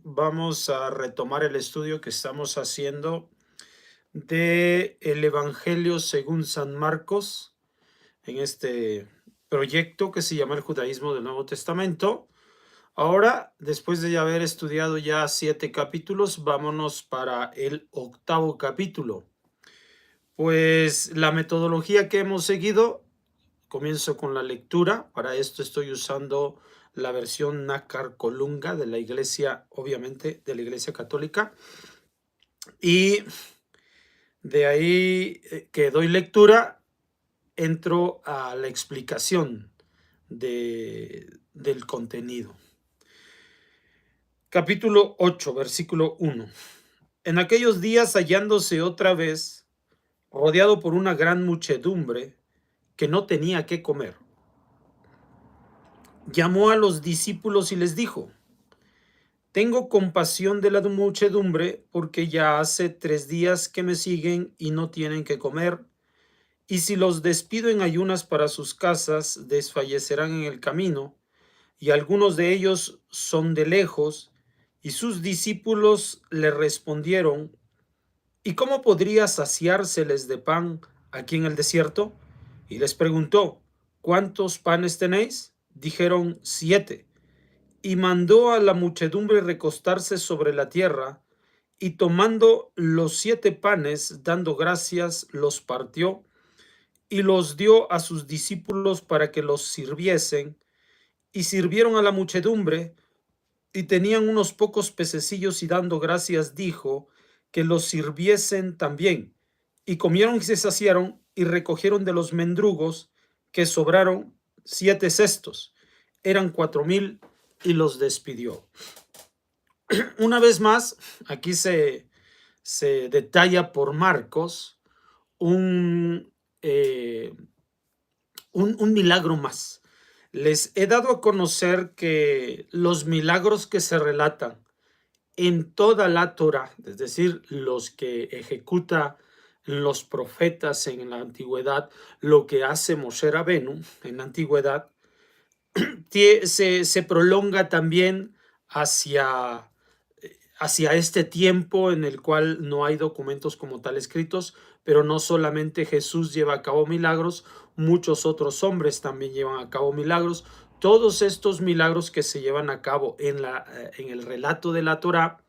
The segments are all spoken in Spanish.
Vamos a retomar el estudio que estamos haciendo de el Evangelio según San Marcos en este proyecto que se llama el Judaísmo del Nuevo Testamento. Ahora, después de haber estudiado ya 7 capítulos, vámonos para el octavo capítulo. Pues la metodología que hemos seguido, comienzo con la lectura. Para esto estoy usando la versión Nácar Colunga de la iglesia, obviamente de la iglesia católica. Y de ahí que doy lectura, entro a la explicación del contenido. Capítulo 8, versículo 1. En aquellos días, hallándose otra vez rodeado por una gran muchedumbre que no tenía qué comer, llamó a los discípulos y les dijo: Tengo compasión de la muchedumbre, porque ya hace 3 días que me siguen y no tienen que comer. Y si los despido en ayunas para sus casas, desfallecerán en el camino, y algunos de ellos son de lejos. Y sus discípulos le respondieron: ¿Y cómo podría saciárseles de pan aquí en el desierto? Y les preguntó: ¿Cuántos panes tenéis? Dijeron: 7. Y mandó a la muchedumbre recostarse sobre la tierra, y tomando los 7 panes, dando gracias, los partió y los dio a sus discípulos para que los sirviesen, y sirvieron a la muchedumbre, y tenían unos pocos pececillos, y dando gracias dijo que los sirviesen también. Y comieron y se saciaron, y recogieron de los mendrugos que sobraron 7 cestos. Eran 4000, y los despidió. Una vez más, aquí se detalla por Marcos un, eh, un milagro más. Les he dado a conocer que los milagros que se relatan en toda la Torah, es decir, los que ejecuta los profetas en la antigüedad, lo que hace Moshe Rabenu en la antigüedad, se prolonga también hacia, hacia este tiempo en el cual no hay documentos como tal escritos, pero no solamente Jesús lleva a cabo milagros, muchos otros hombres también llevan a cabo milagros. Todos estos milagros que se llevan a cabo en el relato de la Torá,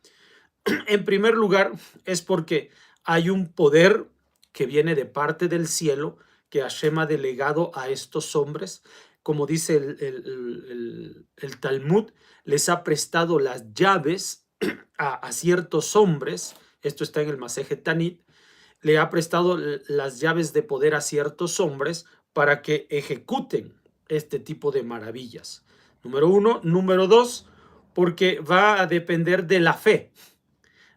en primer lugar, es porque hay un poder que viene de parte del cielo que Hashem ha delegado a estos hombres. Como dice el Talmud, les ha prestado las llaves a ciertos hombres. Esto está en el Masejet Tanit. Le ha prestado las llaves de poder a ciertos hombres para que ejecuten este tipo de maravillas. Número uno. Número dos, porque va a depender de la fe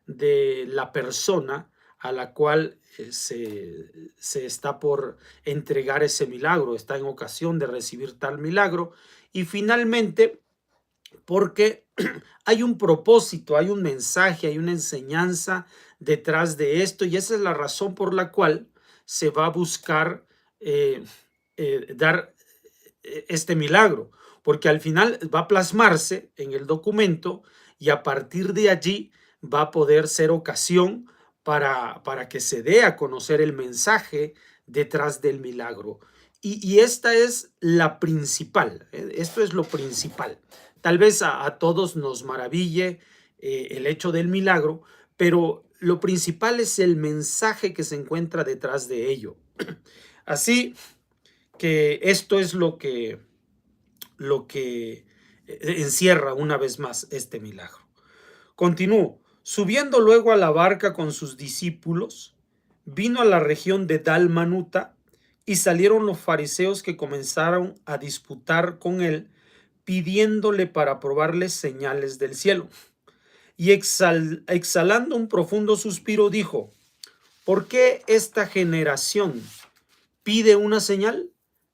de la persona a la cual se está por entregar ese milagro, está en ocasión de recibir tal milagro. Y finalmente, porque hay un propósito, hay un mensaje, hay una enseñanza detrás de esto, y esa es la razón por la cual se va a buscar dar este milagro, porque al final va a plasmarse en el documento, y a partir de allí va a poder ser ocasión para que se dé a conocer el mensaje detrás del milagro. Y esta es la principal, esto es lo principal. Tal vez a todos nos maraville el hecho del milagro, pero lo principal es el mensaje que se encuentra detrás de ello. Así que esto es lo que encierra una vez más este milagro. Continúo. Subiendo luego a la barca con sus discípulos, vino a la región de Dalmanuta, y salieron los fariseos que comenzaron a disputar con él, pidiéndole para probarle señales del cielo. Y exhalando un profundo suspiro, dijo: ¿Por qué esta generación pide una señal?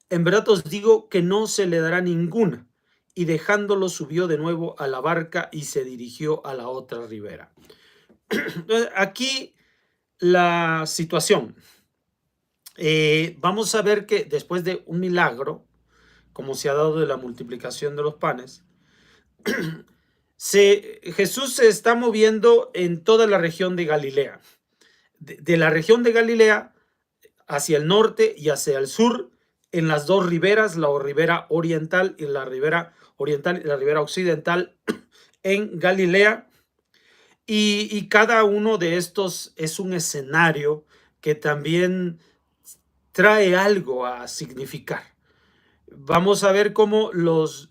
En verdad os digo que no se le dará ninguna. Y dejándolo, subió de nuevo a la barca y se dirigió a la otra ribera. Aquí la situación. Vamos a ver que después de un milagro, como se ha dado de la multiplicación de los panes, Jesús se está moviendo en toda la región de Galilea. De la región de Galilea hacia el norte y hacia el sur, en las dos riberas, la ribera oriental y la ribera oriental y la ribera occidental en Galilea. Y cada uno de estos es un escenario que también trae algo a significar. Vamos a ver cómo los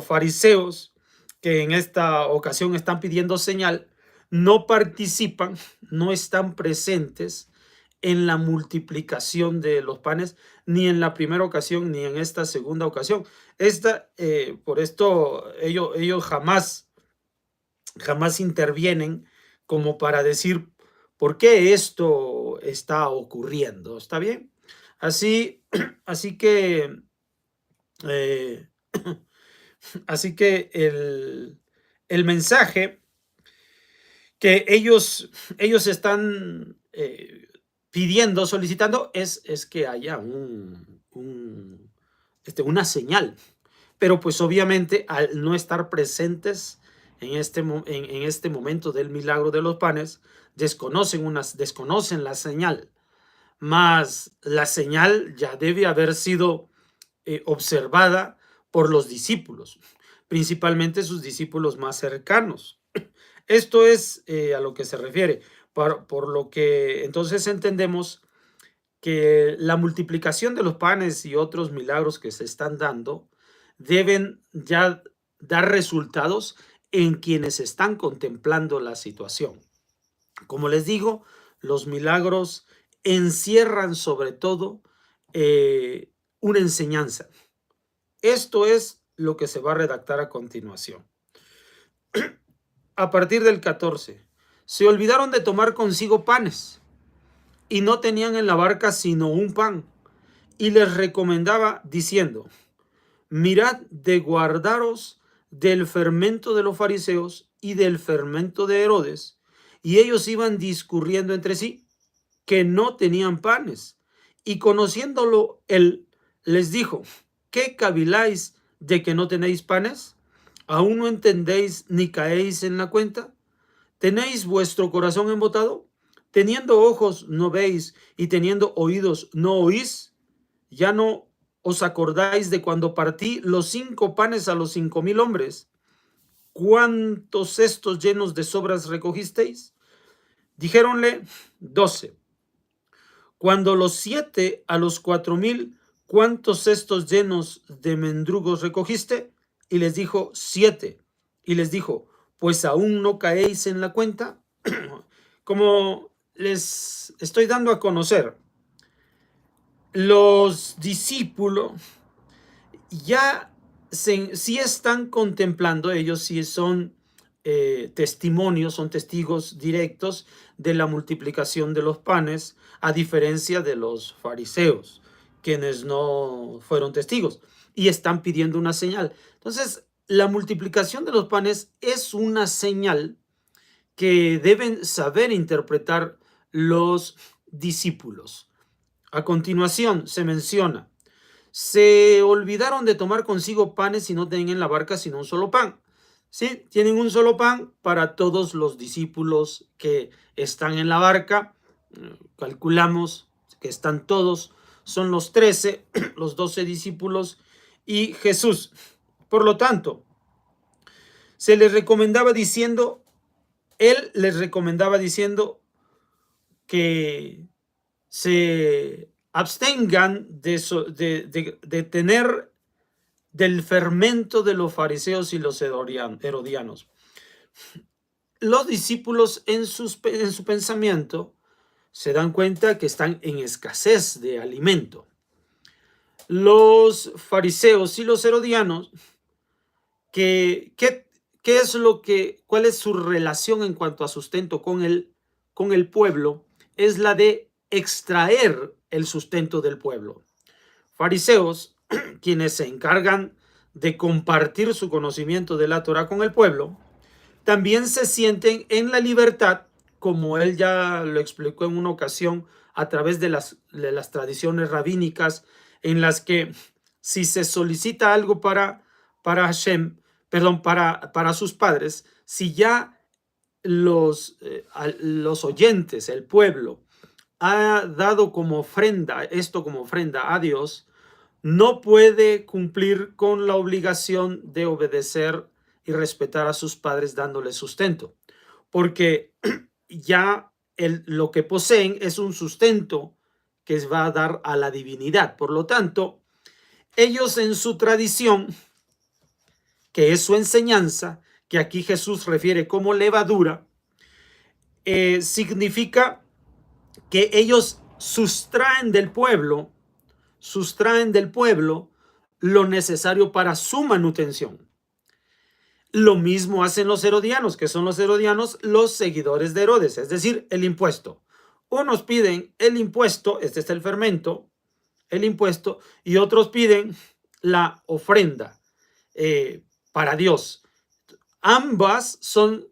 fariseos, que en esta ocasión están pidiendo señal, no participan, no están presentes en la multiplicación de los panes, ni en la primera ocasión, ni en esta segunda ocasión. Por esto ellos jamás intervienen como para decir por qué esto está ocurriendo. ¿Está bien? Así, así que, eh, así que el mensaje que ellos están pidiendo, solicitando, es que haya una señal. Pero pues obviamente al no estar presentes en este momento del milagro de los panes, desconocen la señal, mas la señal ya debe haber sido observada por los discípulos, principalmente sus discípulos más cercanos. Esto es a lo que se refiere, por lo que entonces entendemos que la multiplicación de los panes y otros milagros que se están dando deben ya dar resultados en quienes están contemplando la situación. Como les digo, los milagros encierran sobre todo una enseñanza. Esto es lo que se va a redactar a continuación. A partir del 14, se olvidaron de tomar consigo panes y no tenían en la barca sino un pan, y les recomendaba diciendo: mirad de guardaros del fermento de los fariseos y del fermento de Herodes. Y ellos iban discurriendo entre sí que no tenían panes. Y conociéndolo él, les dijo: ¿qué caviláis de que no tenéis panes? ¿Aún no entendéis ni caéis en la cuenta? ¿Tenéis vuestro corazón embotado? Teniendo ojos no veis, y teniendo oídos no oís. ¿Ya no os acordáis de cuando partí los 5 panes a los 5,000 hombres? ¿Cuántos cestos llenos de sobras recogisteis? Dijéronle: 12. Cuando los 7 a los 4,000, ¿cuántos cestos llenos de mendrugos recogiste? Y les dijo: 7. Y les dijo: pues aún no caéis en la cuenta. Como les estoy dando a conocer, los discípulos ya sí están contemplando, ellos sí son testimonios, son testigos directos de la multiplicación de los panes, a diferencia de los fariseos, quienes no fueron testigos y están pidiendo una señal. Entonces, la multiplicación de los panes es una señal que deben saber interpretar los discípulos. A continuación se menciona: se olvidaron de tomar consigo panes y no tenían en la barca sino un solo pan. Sí, tienen un solo pan para todos los discípulos que están en la barca. Calculamos que están todos, son los 13, los 12 discípulos y Jesús. Por lo tanto, se les recomendaba diciendo, él les recomendaba diciendo que se abstengan de tener del fermento de los fariseos y los herodianos. Los discípulos en su pensamiento se dan cuenta que están en escasez de alimento. Los fariseos y los herodianos, ¿cuál es su relación en cuanto a sustento con el pueblo? Es la de extraer el sustento del pueblo. Fariseos, quienes se encargan de compartir su conocimiento de la Torá con el pueblo, también se sienten en la libertad, como él ya lo explicó en una ocasión, a través de las tradiciones rabínicas, en las que si se solicita algo para Hashem, perdón, para sus padres, si ya los oyentes, el pueblo, ha dado como ofrenda, esto como ofrenda a Dios, no puede cumplir con la obligación de obedecer y respetar a sus padres dándoles sustento, porque ya lo que poseen es un sustento que les va a dar a la divinidad. Por lo tanto, ellos en su tradición, que es su enseñanza, que aquí Jesús refiere como levadura, significa que ellos sustraen del pueblo lo necesario para su manutención. Lo mismo hacen los herodianos, que son los herodianos, los seguidores de Herodes, es decir, el impuesto. Unos piden el impuesto, este es el fermento, el impuesto, y otros piden la ofrenda para Dios. Ambas son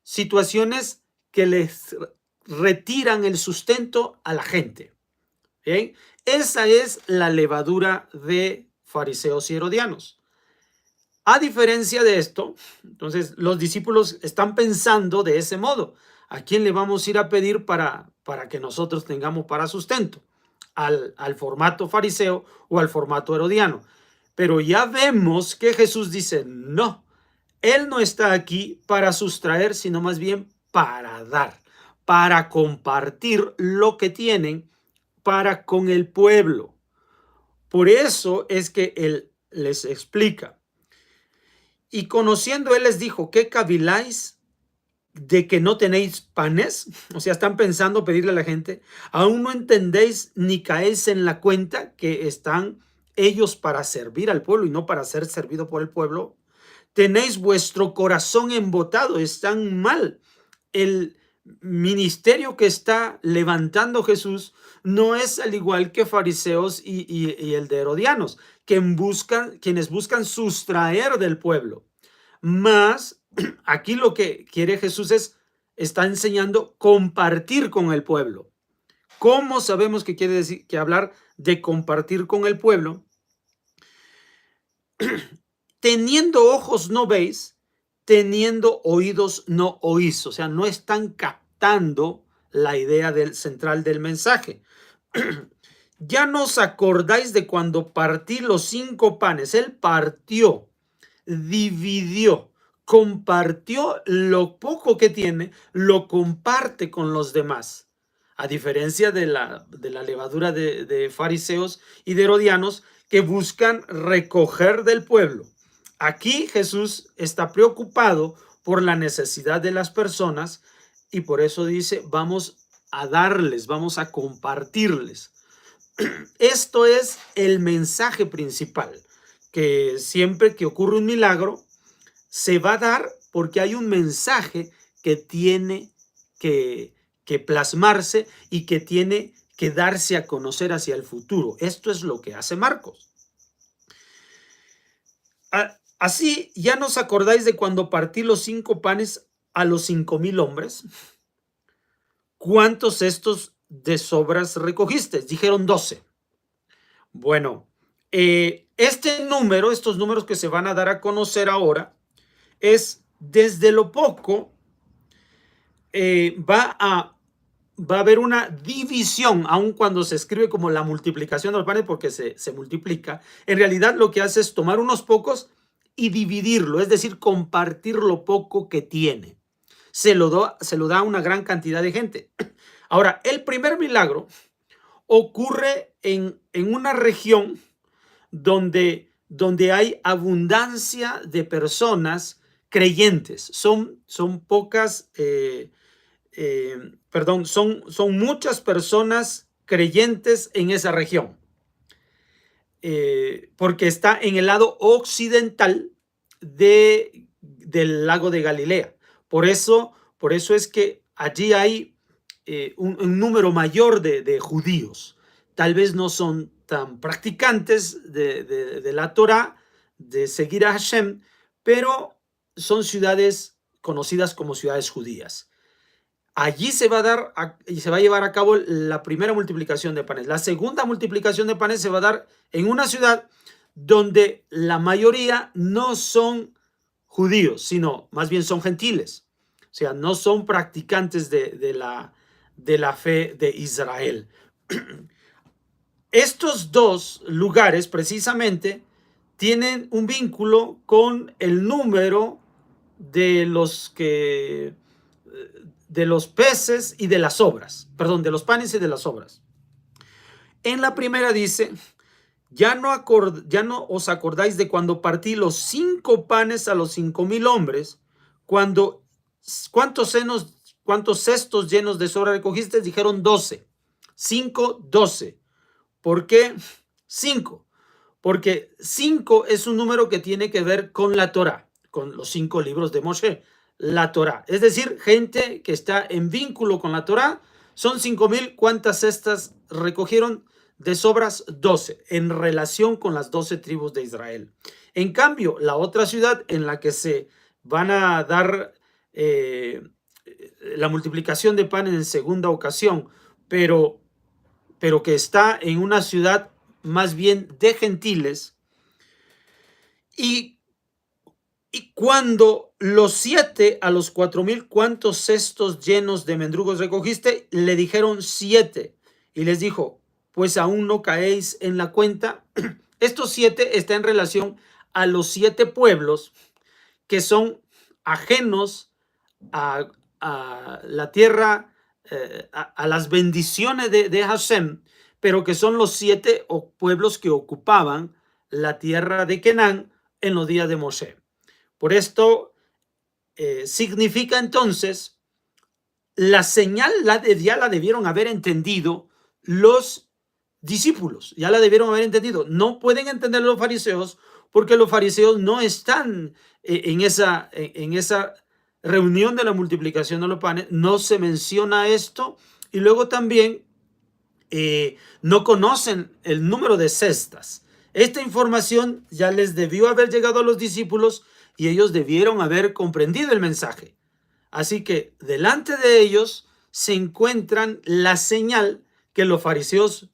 situaciones que les retiran el sustento a la gente. ¿Bien? Esa es la levadura de fariseos y herodianos. A diferencia de esto, entonces los discípulos están pensando de ese modo. ¿A quién le vamos a ir a pedir para que nosotros tengamos para sustento? Al formato fariseo o al formato herodiano. Pero ya vemos que Jesús dice, no, Él no está aquí para sustraer, sino más bien para dar, para compartir lo que tienen para con el pueblo. Por eso es que Él les explica. Y conociendo, Él les dijo, ¿qué caviláis de que no tenéis panes? O sea, están pensando pedirle a la gente, ¿aún no entendéis ni caéis en la cuenta que están ellos para servir al pueblo y no para ser servido por el pueblo? Tenéis vuestro corazón embotado, están mal. El ministerio que está levantando Jesús no es al igual que fariseos y el de herodianos, quienes buscan sustraer del pueblo. Más aquí lo que quiere Jesús está enseñando compartir con el pueblo. ¿Cómo sabemos que quiere decir que hablar de compartir con el pueblo? Teniendo ojos no veis, teniendo oídos no oís. O sea, no están captando la idea central del mensaje. Ya no os acordáis de cuando partí los 5 panes. Él partió, dividió, compartió lo poco que tiene, lo comparte con los demás. A diferencia de la levadura de fariseos y de herodianos que buscan recoger del pueblo. Aquí Jesús está preocupado por la necesidad de las personas y por eso dice, vamos a darles, vamos a compartirles. Esto es el mensaje principal, que siempre que ocurre un milagro, se va a dar porque hay un mensaje que tiene que plasmarse y que tiene que darse a conocer hacia el futuro. Esto es lo que hace Marcos. Así, ¿ya nos acordáis de cuando partí los 5 panes a los 5,000 hombres? ¿Cuántos estos de sobras recogiste? Dijeron 12. Bueno, estos números que se van a dar a conocer ahora, es desde lo poco, va a haber una división, aun cuando se escribe como la multiplicación de los panes, porque se multiplica. En realidad lo que hace es tomar unos pocos y dividirlo, es decir, compartir lo poco que tiene. Se lo da a una gran cantidad de gente. Ahora, el primer milagro ocurre en una región donde hay abundancia de personas creyentes. Son pocas, son muchas personas creyentes en esa región. Porque está en el lado occidental del lago de Galilea. Por eso es que allí hay un número mayor de judíos. Tal vez no son tan practicantes de la Torá, de seguir a Hashem, pero son ciudades conocidas como ciudades judías. Allí se va a llevar a cabo la primera multiplicación de panes. La segunda multiplicación de panes se va a dar en una ciudad donde la mayoría no son judíos, sino más bien son gentiles. O sea, no son practicantes de la fe de Israel. Estos dos lugares precisamente tienen un vínculo con el número de de los peces y de las obras, perdón, de los panes y de las obras. En la primera dice, ya no os acordáis de cuando partí los 5 panes a los 5,000 hombres, ¿cuántos cestos llenos de sobra recogiste? Dijeron 12. 5, 12. ¿Por qué 5? Porque 5 es un número que tiene que ver con la Torá, con los 5 libros de Moshe, la Torá. Es decir, gente que está en vínculo con la Torá, son 5,000. ¿Cuántas cestas recogieron de sobras? 12, en relación con las 12 tribus de Israel. En cambio, la otra ciudad en la que se van a dar la multiplicación de pan en segunda ocasión, pero que está en una ciudad más bien de gentiles, y cuando los 7 a los 4,000, ¿cuántos cestos llenos de mendrugos recogiste? Le dijeron 7, y les dijo, pues aún no caéis en la cuenta. Estos 7 está en relación a los 7 pueblos que son ajenos a la tierra, a las bendiciones de Hashem, pero que son los 7 pueblos que ocupaban la tierra de Canaán en los días de Moshe. Por esto significa entonces, la señal ya la debieron haber entendido los discípulos, ya la debieron haber entendido. No pueden entender los fariseos porque los fariseos no están en esa reunión de la multiplicación de los panes, no se menciona esto, y luego también no conocen el número de cestas. Esta información ya les debió haber llegado a los discípulos y ellos debieron haber comprendido el mensaje. Así que delante de ellos se encuentran la señal que los fariseos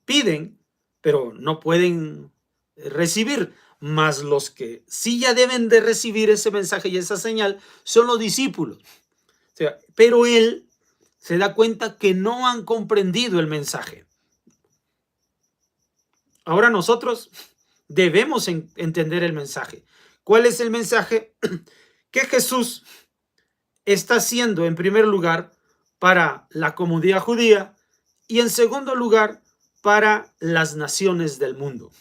piden, pero no pueden recibir. Mas los que sí ya deben de recibir ese mensaje y esa señal son los discípulos. O sea, pero él se da cuenta que no han comprendido el mensaje. Ahora nosotros debemos entender el mensaje. ¿Cuál es el mensaje? Que Jesús está haciendo en primer lugar para la comunidad judía y en segundo lugar para las naciones del mundo.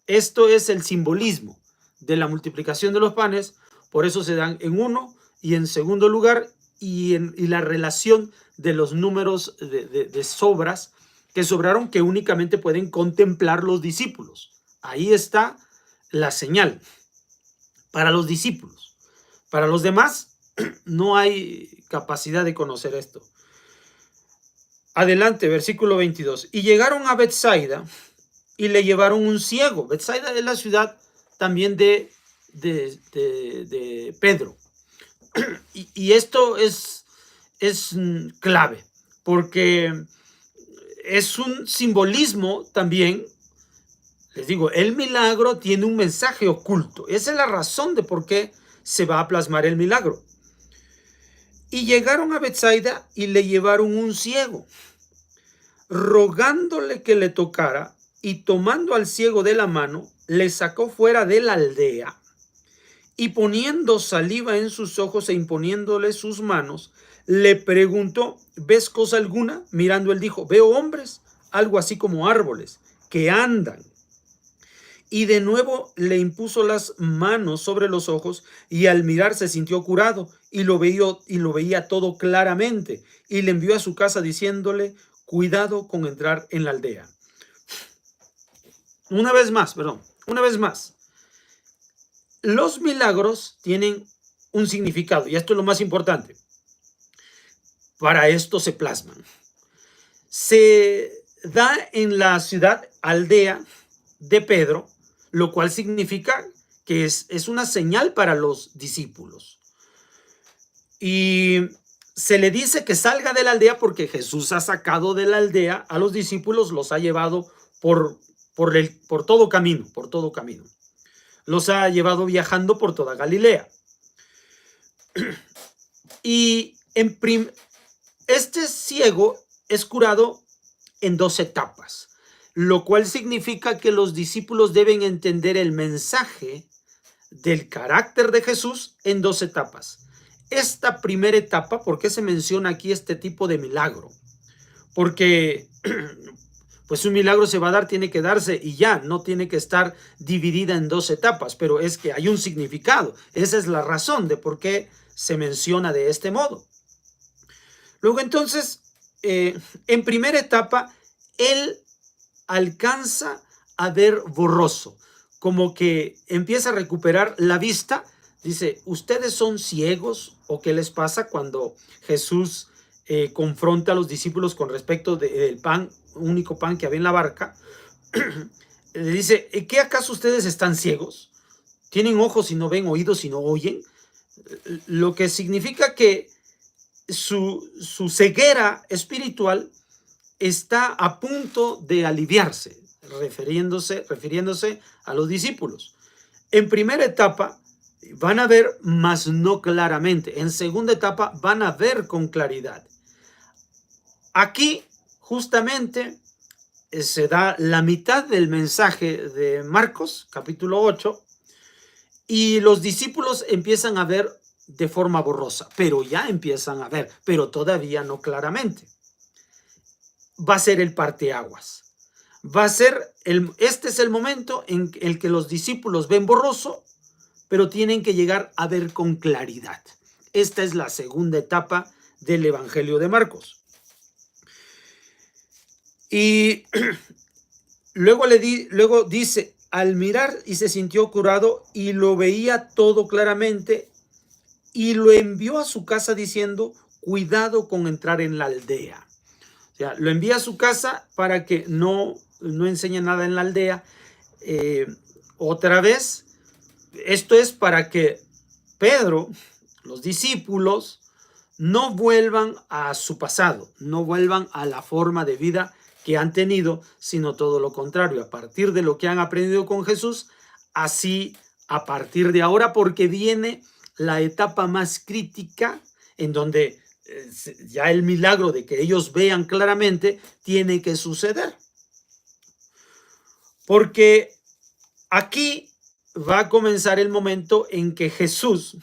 Esto es el simbolismo de la multiplicación de los panes, por eso se dan en uno y en segundo lugar, y la relación de los números de sobras que sobraron, que únicamente pueden contemplar los discípulos. Ahí está la señal para los discípulos. Para los demás no hay capacidad de conocer esto. Adelante, versículo 22. Y llegaron a Betsaida y le llevaron un ciego. Betsaida es la ciudad también de Pedro. Y esto es clave, porque es un simbolismo también. Les digo, el milagro tiene un mensaje oculto. Esa es la razón de por qué se va a plasmar el milagro. Y llegaron a Betsaida y le llevaron un ciego, rogándole que le tocara, y tomando al ciego de la mano, le sacó fuera de la aldea, y poniendo saliva en sus ojos e imponiéndole sus manos, le preguntó, ¿ves cosa alguna? Mirando él dijo, veo hombres, algo así como árboles, que andan. Y de nuevo le impuso las manos sobre los ojos, y al mirar se sintió curado, y lo veía todo claramente, y le envió a su casa diciéndole, cuidado con entrar en la aldea. Una vez más, los milagros tienen un significado, y esto es lo más importante. Para esto se plasman. Se da en la ciudad, aldea de Pedro, lo cual significa que es una señal para los discípulos. Y se le dice que salga de la aldea porque Jesús ha sacado de la aldea a los discípulos, los ha llevado por todo camino. Los ha llevado viajando por toda Galilea. Y este ciego es curado en 2 etapas, lo cual significa que los discípulos deben entender el mensaje del carácter de Jesús en 2 etapas. Esta primera etapa, ¿por qué se menciona aquí este tipo de milagro? Porque pues un milagro se va a dar, tiene que darse y ya, no tiene que estar dividida en 2 etapas, pero es que hay un significado. Esa es la razón de por qué se menciona de este modo. Luego entonces, en primera etapa, él alcanza a ver borroso, como que empieza a recuperar la vista. Dice, ¿ustedes son ciegos o qué les pasa? Cuando Jesús confronta a los discípulos con respecto del pan, único pan que había en la barca, le dice, ¿qué acaso ustedes están ciegos? ¿Tienen ojos y no ven, oídos y no oyen? Lo que significa que su ceguera espiritual está a punto de aliviarse, refiriéndose a los discípulos. En primera etapa van a ver, mas no claramente. En segunda etapa van a ver con claridad. Aquí justamente se da la mitad del mensaje de Marcos, capítulo 8, y los discípulos empiezan a ver de forma borrosa, pero ya empiezan a ver, pero todavía no claramente. Va a ser el parteaguas. Va a ser este es el momento en el que los discípulos ven borroso, pero tienen que llegar a ver con claridad. Esta es la segunda etapa del Evangelio de Marcos. Y luego dice, al mirar y se sintió curado y lo veía todo claramente y lo envió a su casa diciendo, cuidado con entrar en la aldea. O sea, lo envía a su casa para que no enseñe nada en la aldea. Otra vez, esto es para que Pedro, los discípulos, no vuelvan a su pasado, no vuelvan a la forma de vida que han tenido, sino todo lo contrario, a partir de lo que han aprendido con Jesús, así a partir de ahora, porque viene la etapa más crítica en donde ya el milagro de que ellos vean claramente tiene que suceder. Porque aquí va a comenzar el momento en que Jesús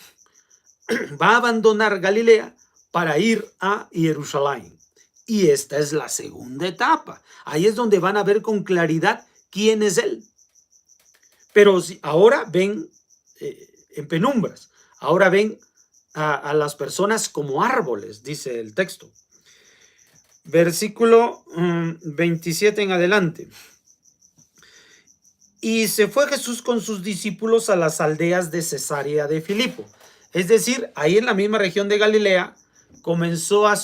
va a abandonar Galilea para ir a Jerusalén. Y esta es la segunda etapa. Ahí es donde van a ver con claridad quién es Él. Pero ahora ven en penumbras. Ahora ven a las personas como árboles, dice el texto. Versículo 27 en adelante. Y se fue Jesús con sus discípulos a las aldeas de Cesarea de Filipo. Es decir, ahí en la misma región de Galilea comenzó a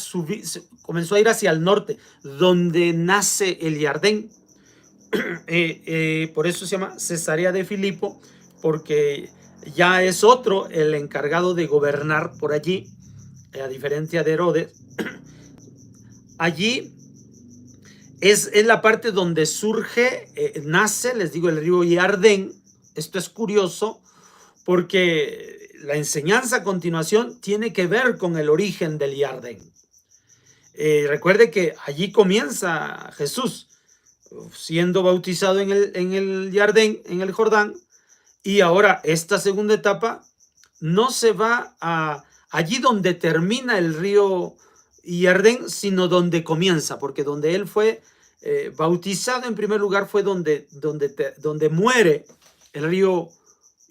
ir hacia el norte, donde nace el Jordán. Por eso se llama Cesarea de Filipo, porque ya es otro el encargado de gobernar por allí, a diferencia de Herodes. Allí es la parte donde surge, nace, les digo, el río Jordán. Esto es curioso porque la enseñanza a continuación tiene que ver con el origen del Jordán. Recuerde que allí comienza Jesús siendo bautizado en el Jordán, en el Jordán, y ahora esta segunda etapa no se va a allí donde termina el río Jordán, sino donde comienza, porque donde él fue bautizado en primer lugar fue donde muere el río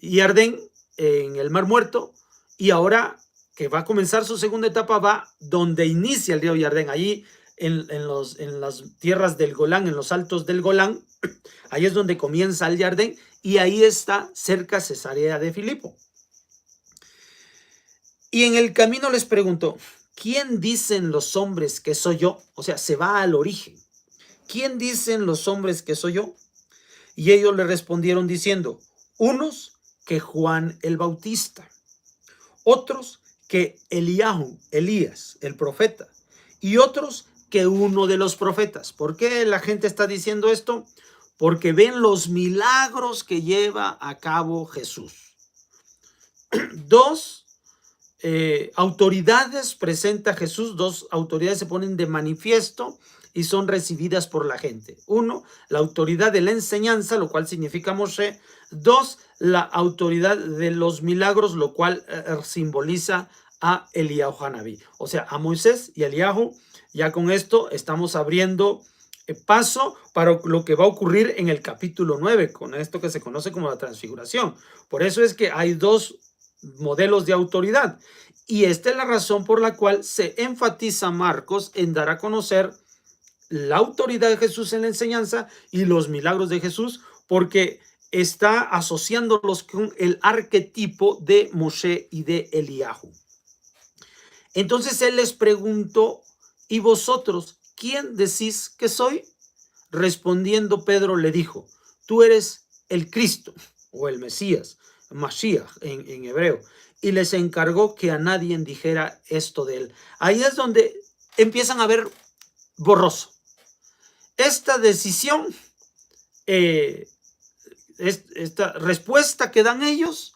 Jordán en el Mar Muerto, y ahora que va a comenzar su segunda etapa va donde inicia el río Jordán, allí en las tierras del Golán, en los altos del Golán. Ahí es donde comienza el Jordán y ahí está cerca Cesarea de Filipo. Y en el camino les preguntó, ¿quién dicen los hombres que soy yo? O sea, se va al origen. ¿Quién dicen los hombres que soy yo? Y ellos le respondieron diciendo, unos que Juan el Bautista, otros que Elías, el profeta, y otros que uno de los profetas. ¿Por qué la gente está diciendo esto? Porque ven los milagros que lleva a cabo Jesús. Dos autoridades presenta Jesús, dos autoridades se ponen de manifiesto y son recibidas por la gente. Uno, la autoridad de la enseñanza, lo cual significa Moshe. Dos, la autoridad de los milagros, lo cual simboliza a Eliyahu Hanabí, o sea, a Moisés y a Eliyahu. Ya con esto estamos abriendo paso para lo que va a ocurrir en el capítulo 9, con esto que se conoce como la transfiguración. Por eso es que hay dos modelos de autoridad, y esta es la razón por la cual se enfatiza Marcos en dar a conocer la autoridad de Jesús en la enseñanza y los milagros de Jesús, porque está asociándolos con el arquetipo de Moshe y de Eliyahu. Entonces él les preguntó: ¿y vosotros quién decís que soy? Respondiendo Pedro le dijo: tú eres el Cristo, o el Mesías, Mashiach en hebreo, y les encargó que a nadie dijera esto de él. Ahí es donde empiezan a ver borroso. Esta decisión, esta respuesta que dan ellos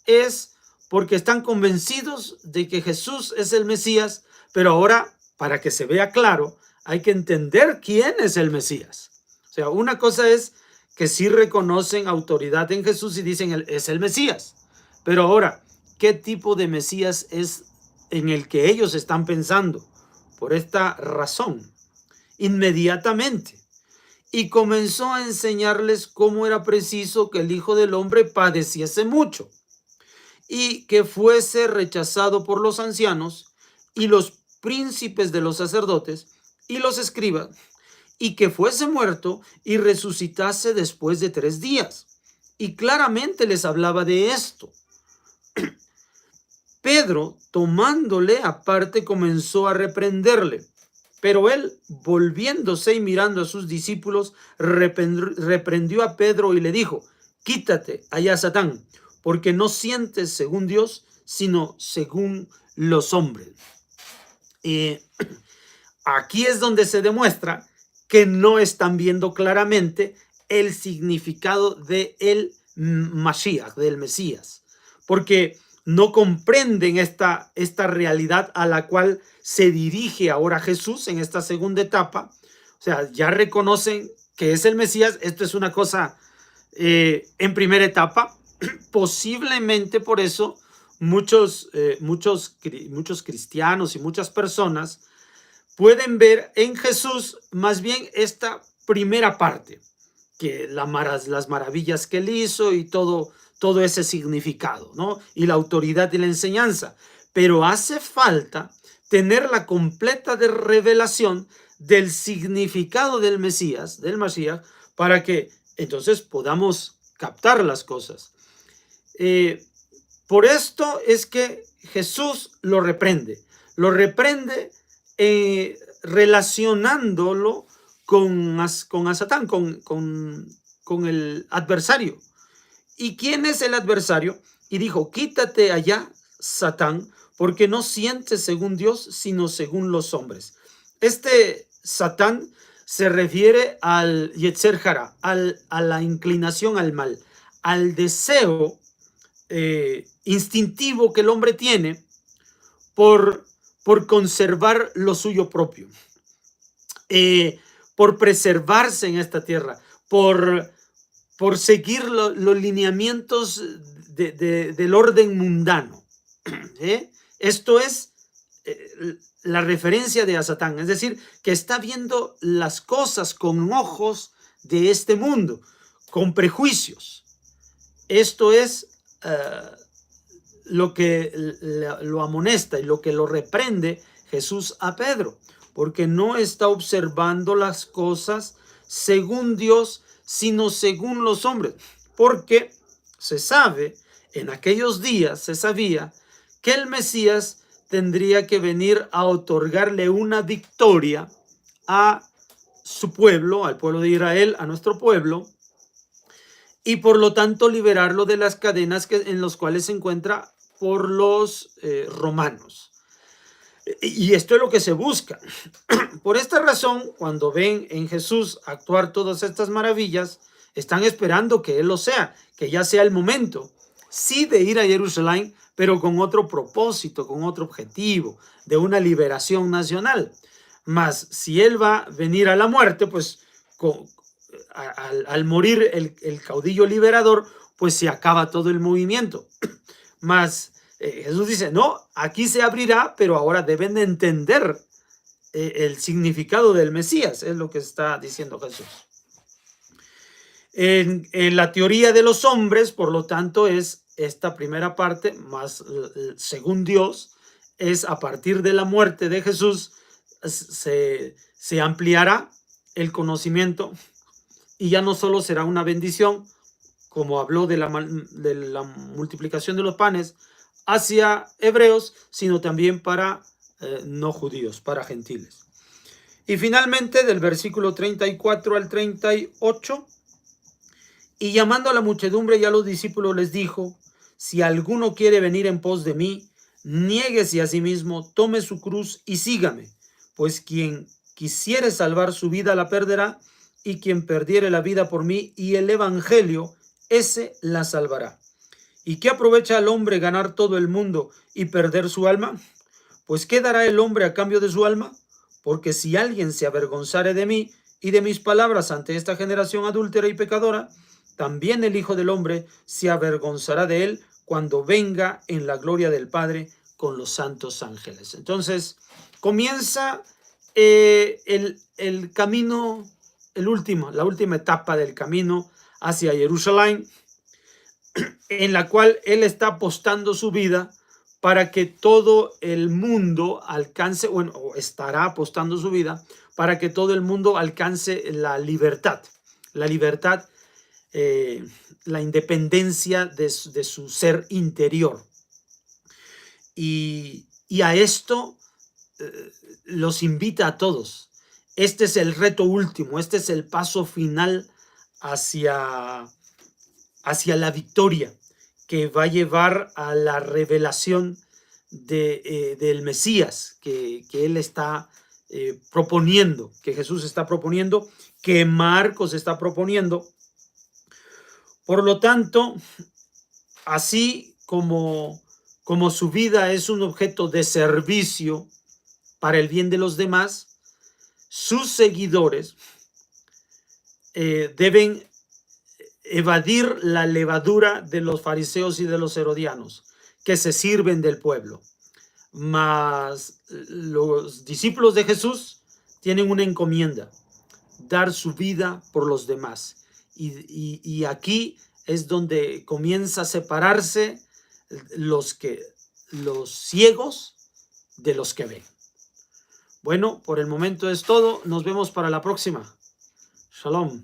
es porque están convencidos de que Jesús es el Mesías, pero ahora, para que se vea claro, hay que entender quién es el Mesías. O sea, una cosa es que sí reconocen autoridad en Jesús y dicen es el Mesías, pero ahora, ¿qué tipo de Mesías es en el que ellos están pensando? Por esta razón, inmediatamente, y comenzó a enseñarles cómo era preciso que el Hijo del Hombre padeciese mucho y que fuese rechazado por los ancianos y los príncipes de los sacerdotes y los escribas, y que fuese muerto y resucitase después de 3 días. Y claramente les hablaba de esto. Pedro, tomándole aparte, comenzó a reprenderle, pero él, volviéndose y mirando a sus discípulos, reprendió a Pedro y le dijo: quítate allá, Satán, porque no sientes según Dios, sino según los hombres. Aquí es donde se demuestra que no están viendo claramente el significado del Mashiach, del Mesías, porque no comprenden esta realidad a la cual se dirige ahora Jesús en esta segunda etapa. O sea, ya reconocen que es el Mesías. Esto es una cosa en primera etapa. Posiblemente por eso muchos cristianos y muchas personas pueden ver en Jesús más bien esta primera parte, que las maravillas que él hizo y todo ese significado, ¿no? Y la autoridad y la enseñanza. Pero hace falta tener la completa revelación del significado del Mesías, del Mashiach, para que entonces podamos captar las cosas. Por esto es que Jesús lo reprende relacionándolo con Satán, con el adversario. ¿Y quién es el adversario? Y dijo: quítate allá, Satán, porque no sientes según Dios, sino según los hombres. Este Satán se refiere al Yetzer Hara, a la inclinación al mal, al deseo instintivo que el hombre tiene por conservar lo suyo propio, por preservarse en esta tierra, por seguir los lineamientos del orden mundano. Esto es la referencia de a Satán, es decir, que está viendo las cosas con ojos de este mundo, con prejuicios. Esto es lo que lo amonesta y lo que lo reprende Jesús a Pedro, porque no está observando las cosas según Dios, sino según los hombres, porque se sabe, en aquellos días se sabía que el Mesías tendría que venir a otorgarle una victoria a su pueblo, al pueblo de Israel, a nuestro pueblo, y por lo tanto liberarlo de las cadenas en las cuales se encuentra por los romanos. Y esto es lo que se busca. Por esta razón, cuando ven en Jesús actuar todas estas maravillas, están esperando que Él lo sea, que ya sea el momento. sí de ir a Jerusalén, pero con otro propósito, con otro objetivo, de una liberación nacional. Mas si él va a venir a la muerte, pues al morir el caudillo liberador, pues se acaba todo el movimiento. Mas Jesús dice, no, aquí se abrirá, pero ahora deben de entender el significado del Mesías, es lo que está diciendo Jesús. En la teoría de los hombres, por lo tanto, es esta primera parte, más según Dios, es a partir de la muerte de Jesús, se ampliará el conocimiento y ya no solo será una bendición, como habló de la multiplicación de los panes hacia hebreos, sino también para no judíos, para gentiles. Y finalmente, del versículo 34 al 38, y llamando a la muchedumbre y a los discípulos les dijo, si alguno quiere venir en pos de mí, niéguese a sí mismo, tome su cruz y sígame, pues quien quisiere salvar su vida la perderá, y quien perdiere la vida por mí y el evangelio, ese la salvará. ¿Y qué aprovecha al hombre ganar todo el mundo y perder su alma? Pues ¿qué dará el hombre a cambio de su alma? Porque si alguien se avergonzare de mí y de mis palabras ante esta generación adúltera y pecadora, también el Hijo del Hombre se avergonzará de él cuando venga en la gloria del Padre con los santos ángeles. Entonces comienza el camino, la última etapa del camino hacia Jerusalén, en la cual él está apostando su vida para que todo el mundo alcance, bueno, estará apostando su vida para que todo el mundo alcance la libertad, la independencia de su ser interior. Y a esto los invita a todos. Este es el reto último, este es el paso final hacia la victoria que va a llevar a la revelación del Mesías que él está proponiendo, que Jesús está proponiendo, que Marcos está proponiendo. Por lo tanto, así como su vida es un objeto de servicio para el bien de los demás, sus seguidores deben evadir la levadura de los fariseos y de los herodianos, que se sirven del pueblo. Mas los discípulos de Jesús tienen una encomienda, dar su vida por los demás. Y aquí es donde comienza a separarse los ciegos de los que ven. Bueno, por el momento es todo. Nos vemos para la próxima. Shalom.